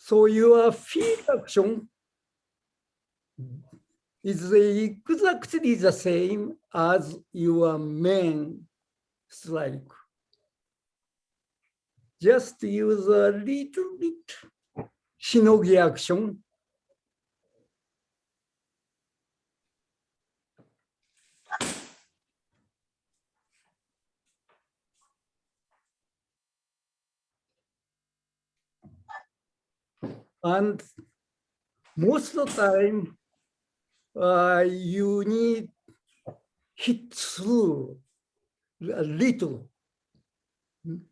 So your feet action is exactly the same as your main strike. Just use a little bit shinogi action. And most of the time, you need hit through a little.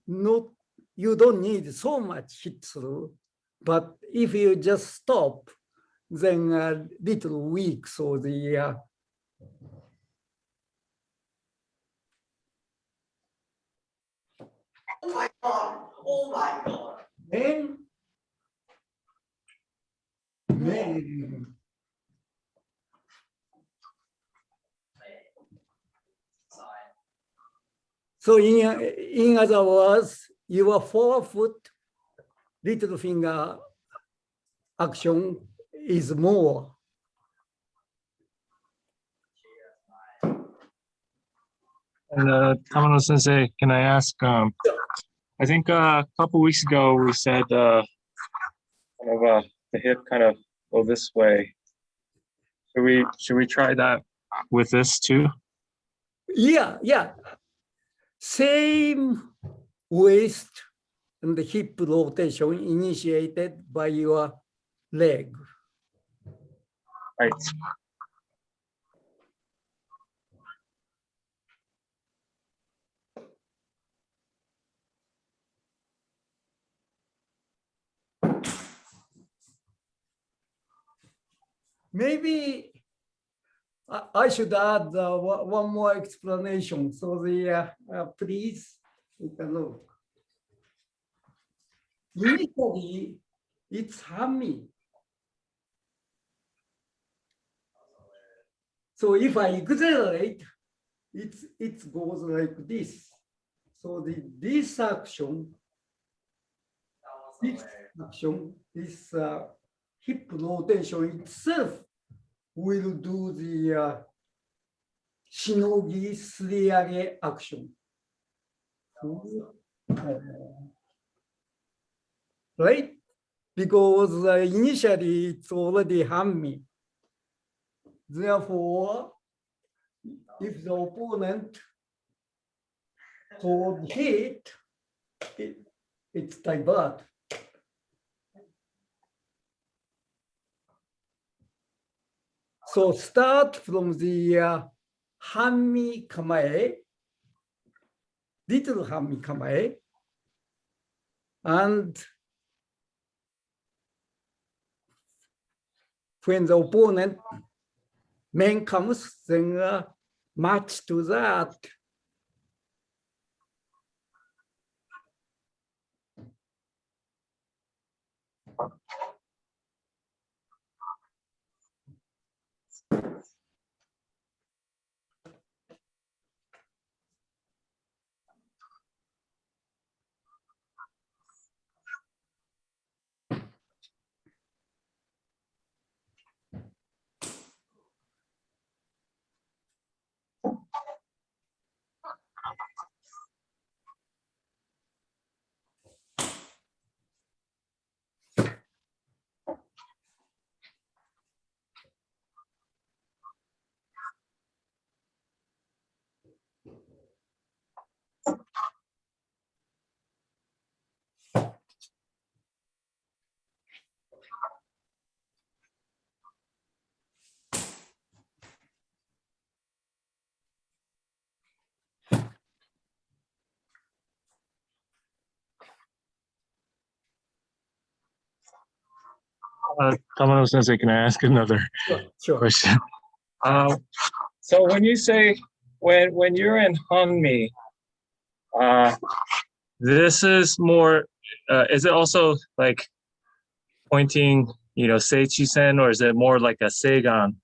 Not, you don't need so much hit through, but if you just stop, then a little weak. So the Oh my God! Oh my God! main. So in other words, your forefoot, little finger action is more. And Tamano Sensei, can I ask? I think a couple weeks ago we said the hip kind of go this way. Should we try that with this too? Yeah. Same waist and the hip rotation initiated by your leg. Right. Maybe I should add one more explanation. So please take a look. Initially, it's hammy. So if I accelerate, it goes like this. So this action, this hip rotation itself will do the shinogi 擦り上げ action. Right? Because initially it's already hammy. Therefore, if the opponent hold hit, it's divert. So start from the hammy kamae, little hammy kamae, and when the opponent main comes, then match to that. Tamano Sensei, can I ask another Sure. question? So when you say when you're in Hanmi, this is more. Is it also like pointing, Seichi-sen, or is it more like a Seigan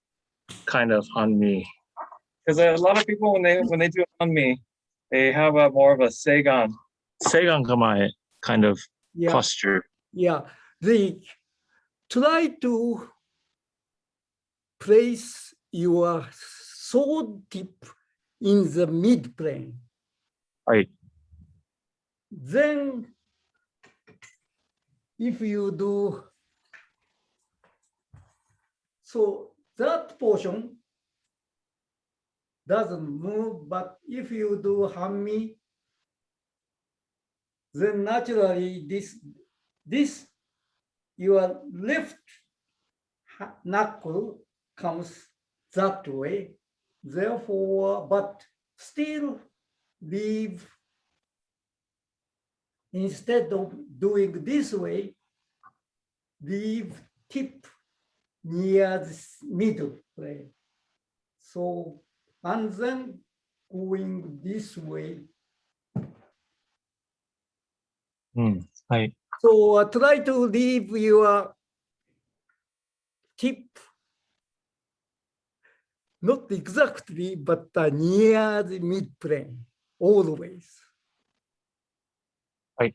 kind of Hanmi? Because a lot of people when they do Hanmi, they have a more of a Seigan kamae kind of posture. Yeah, try to place your sword tip in the mid plane. はい。 Then, if you do, so that portion doesn't move, but if you do hammi, then naturally this your left knuckle comes that way. Therefore, but still leave, instead of doing this way, leave tip near the middle plane. So, and then going this way. うん。はい。 So try to leave your tip not exactly, but near the mid plane, always. はい。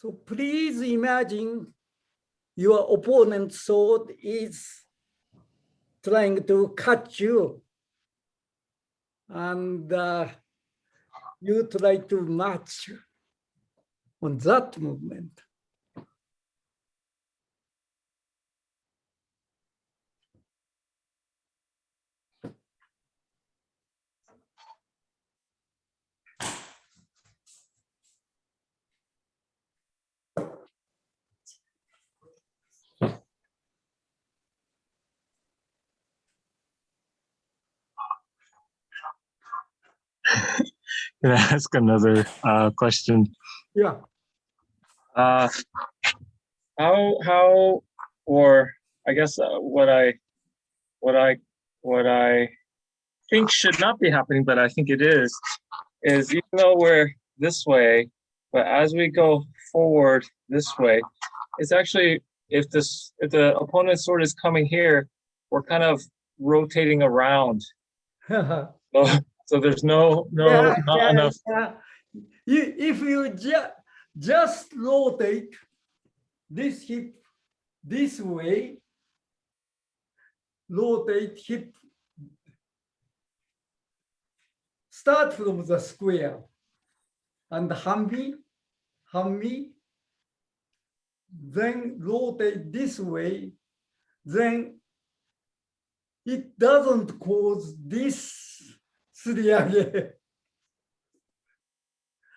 So please imagine your opponent's sword is trying to cut you, and you try to match on that movement. Can I ask another question? Yeah. How, or I guess what I think should not be happening, but I think it is even though we're this way, but as we go forward this way, it's actually, if the opponent's sword is coming here, we're kind of rotating around. So there's not enough. Yeah. If you just rotate this hip this way, rotate hip, start from the square, and hammi, then rotate this way, then it doesn't cause this 擦り上げ.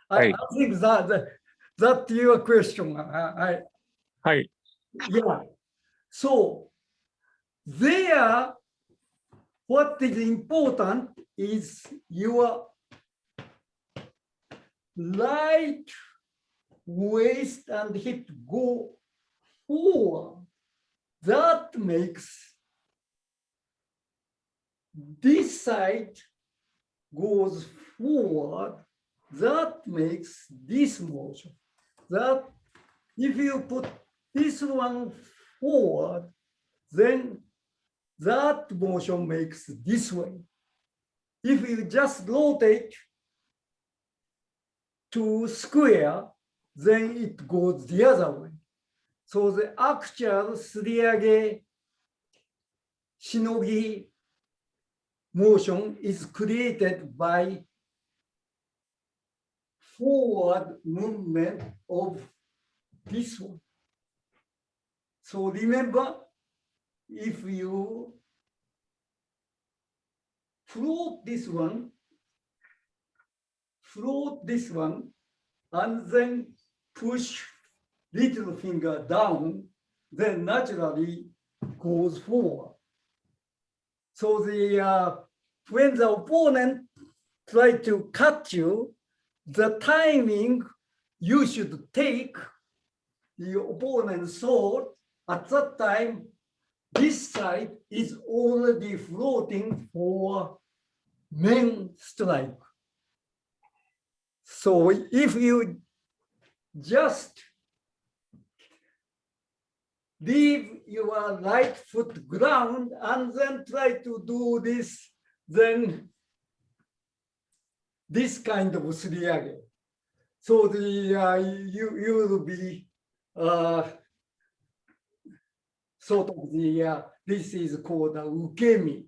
I think that's your question. Hi. Yeah. So there, what is important is your right waist and hip go forward. That makes this side goes forward. That makes this motion. That if you put this one forward, then that motion makes this way. If you just rotate to square, then it goes the other way. So the actual すり上げ shinogi motion is created by forward movement of this one. So remember, if you float this one, and then push little finger down, then naturally goes forward. So when the opponent try to cut you, the timing you should take the opponent's sword. At that time, this side is already floating for main strike. So if you just leave your right foot ground and then try to do this, then this kind of すり上げ. So you will be sort of this is called a ukemi.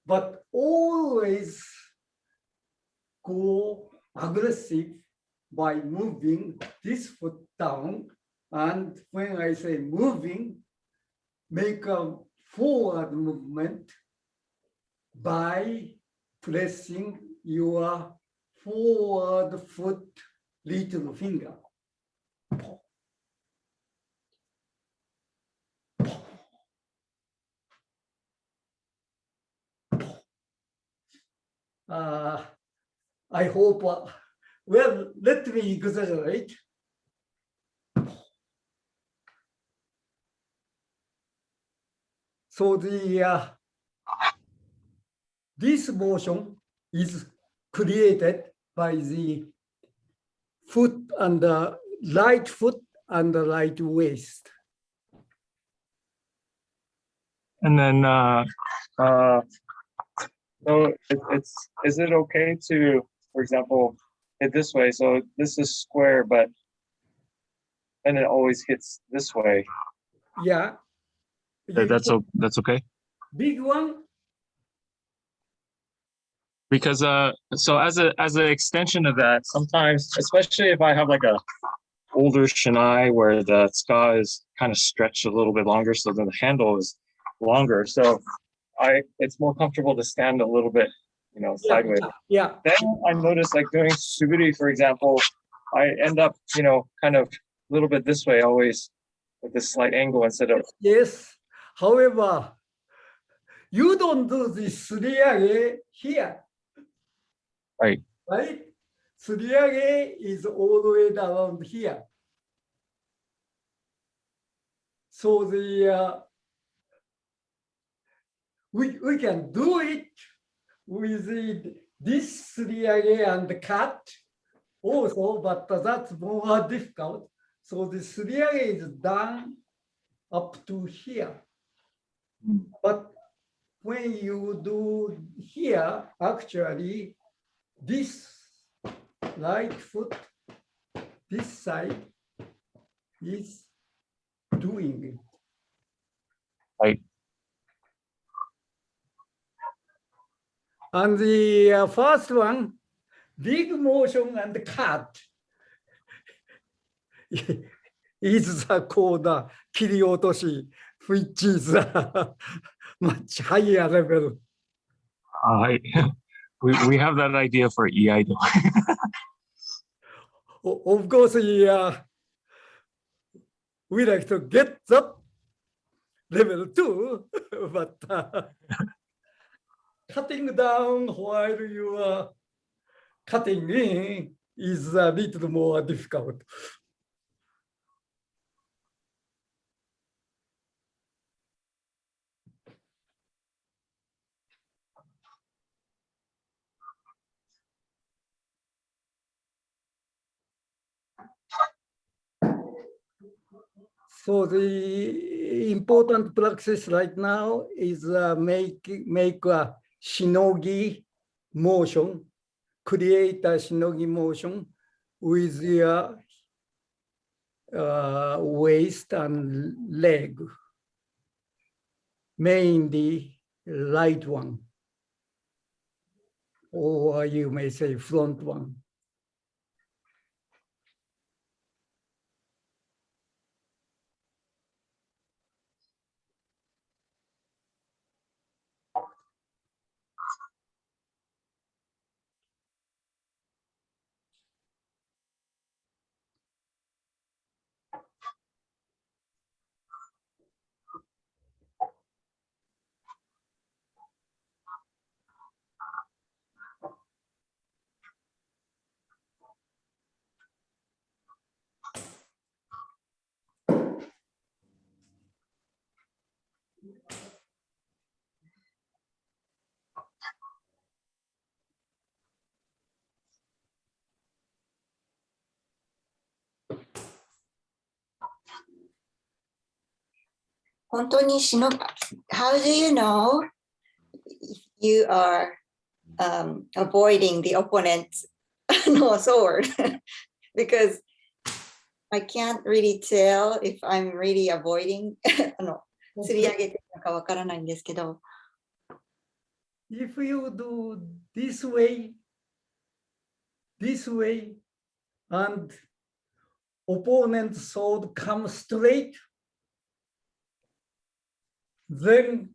But always go aggressive by moving this foot down. And when I say moving, make a forward movement by pressing your forward foot little finger. I hope, well, let me exaggerate. So this motion is created by the foot and the right foot and the right waist. And then, so is it okay to, for example, hit this way? So this is square, but then it always hits this way. Yeah. That's okay. Big one. Because so as an extension of that, sometimes, especially if I have like a older shinai where the ska is kind of stretched a little bit longer, so then the handle is longer. So it's more comfortable to stand a little bit, sideways. Yeah. Then I notice like doing speedy, for example, I end up, kind of a little bit this way always with this slight angle instead of. Yes. However, you don't do this すり上げ here. Right. Right? すり上げ is all the way around here. So we can do it with this すり上げ and cut also, but that's more difficult. So the すり上げ is done up to here. But when you do here, actually, this right foot, this side is doing it. Right. And the first one, big motion and cut, is called 切り落とし, which is much higher level. We have that idea for iaido. Of course, we like to get that level too, but cutting down while you are cutting in is a little more difficult. So the important practice right now is make a shinogi motion, create a shinogi motion with your waist and leg, mainly right one, or you may say front one. How do you know if you are avoiding the opponent's sword? Because I can't really tell if I'm really avoiding 釣り上げてるのかわからないんですけど。If you do this way, and opponent's sword comes straight, then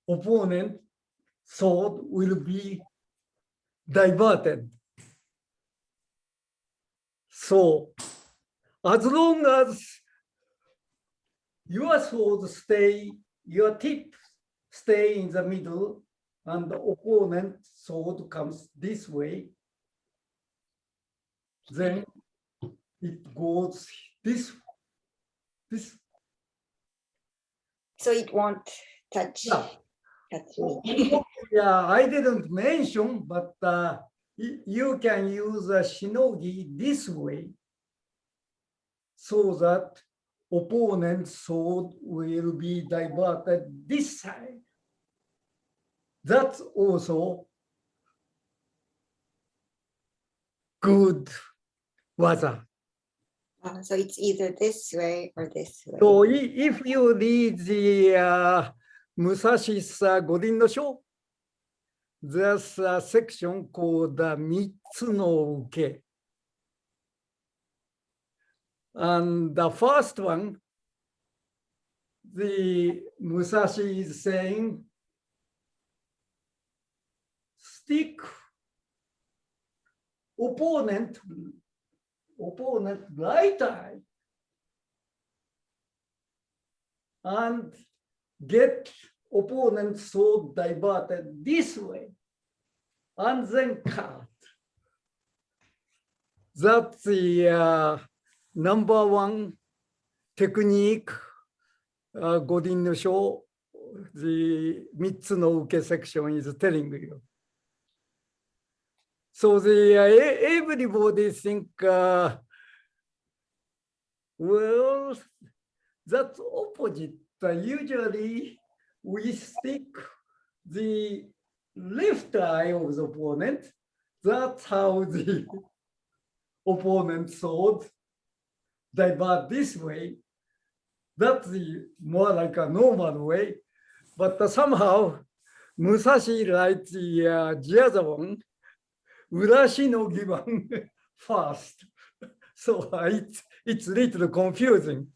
opponent sword will be diverted. So as long as your sword your tip stay in the middle and the opponent's sword comes this way, then it goes this. So it won't touch me. Yeah, I didn't mention, but you can use a shinogi this way so that opponent's sword will be diverted this side. That's also good waza. So it's either this way or this way. So if you read the Musashi Godin no Sho, there's a section called the Mitsu no Uke. And the first one, the Musashi is saying, stick opponent right eye and get opponent's sword diverted this way and then cut. That's the number one technique Godin no Sho, the Mitsu no Uke section is telling you. So everybody think, well, that's opposite. Usually we stick the left eye of the opponent. That's how the opponent's sword divert this way. That's more like a normal way. But somehow Musashi writes the other one, Ura-shinogi one first. So it's a little confusing.